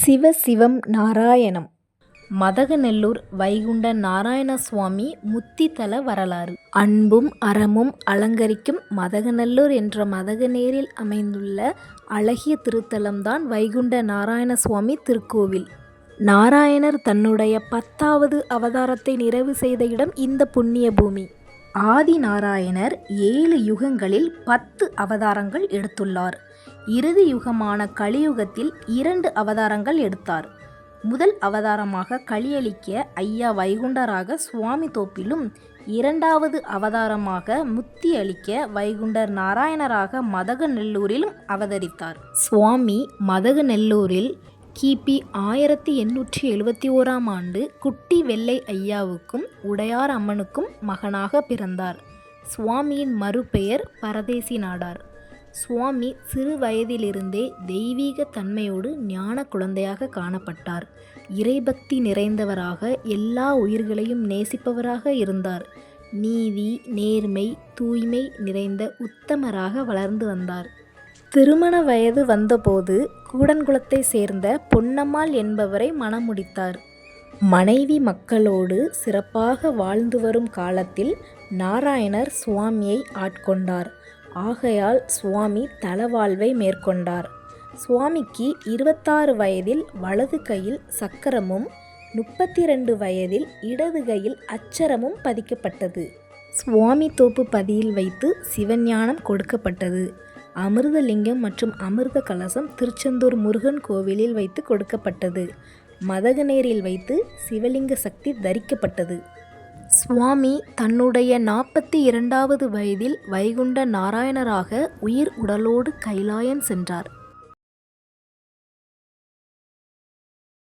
சிவ சிவம் நாராயணம். மதகநல்லூர் வைகுண்ட நாராயண சுவாமி முத்தித்தல வரலாறு. அன்பும் அறமும் அலங்கரிக்கும் மதகநல்லூர் என்ற மதகநேரில் அமைந்துள்ள அழகிய திருத்தலம்தான் வைகுண்ட நாராயண சுவாமி திருக்கோவில். நாராயணர் தன்னுடைய 10வது அவதாரத்தை நிறைவு செய்த இடம் இந்த புண்ணிய பூமி. ஆதி நாராயணர் 7 யுகங்களில் 10 அவதாரங்கள் எடுத்துள்ளார். இறுதி யுகமான கலியுகத்தில் 2 அவதாரங்கள் எடுத்தார். முதல் அவதாரமாக கலியளிக்க ஐயா வைகுண்டராக சுவாமி தோப்பிலும், 2வது அவதாரமாக முத்தி அளிக்க வைகுண்டர் நாராயணராக மதகநல்லூரிலும் அவதரித்தார். சுவாமி மதகநல்லூரில் கிபி 1871ஆம் ஆண்டு குட்டி வெள்ளை ஐயாவுக்கும் உடையார் அம்மனுக்கும் மகனாக பிறந்தார். சுவாமியின் மறுபெயர் பரதேசி நாடார். சுவாமி சிறு வயதிலிருந்தே தெய்வீக தன்மையோடு ஞான குழந்தையாக காணப்பட்டார். இறைபக்தி நிறைந்தவராக, எல்லா உயிர்களையும் நேசிப்பவராக இருந்தார். நீதி, நேர்மை, தூய்மை நிறைந்த உத்தமராக வளர்ந்து வந்தார். திருமண வயது வந்தபோது கூடன்குளத்தை சேர்ந்த பொன்னம்மாள் என்பவரை மணமுடித்தார். மனைவி மக்களோடு சிறப்பாக வாழ்ந்து வரும் காலத்தில் நாராயணர் சுவாமியை ஆட்கொண்டார். ஆகையால் சுவாமி தலவாழ்வை மேற்கொண்டார். சுவாமிக்கு 26 வயதில் வலது கையில் சக்கரமும், 32 வயதில் இடது கையில் அச்சரமும் பதிக்கப்பட்டது. சுவாமி தோப்பு பதியில் வைத்து சிவஞானம் கொடுக்கப்பட்டது. அமிர்தலிங்கம் மற்றும் அமிர்த கலசம் திருச்செந்தூர் முருகன் கோவிலில் வைத்து கொடுக்கப்பட்டது. மதகநேரில் வைத்து சிவலிங்க சக்தி தரிக்கப்பட்டது. சுவாமி தன்னுடைய 42வது வயதில் வைகுண்ட நாராயணராக உயிர் உடலோடு கைலாயம் சென்றார்.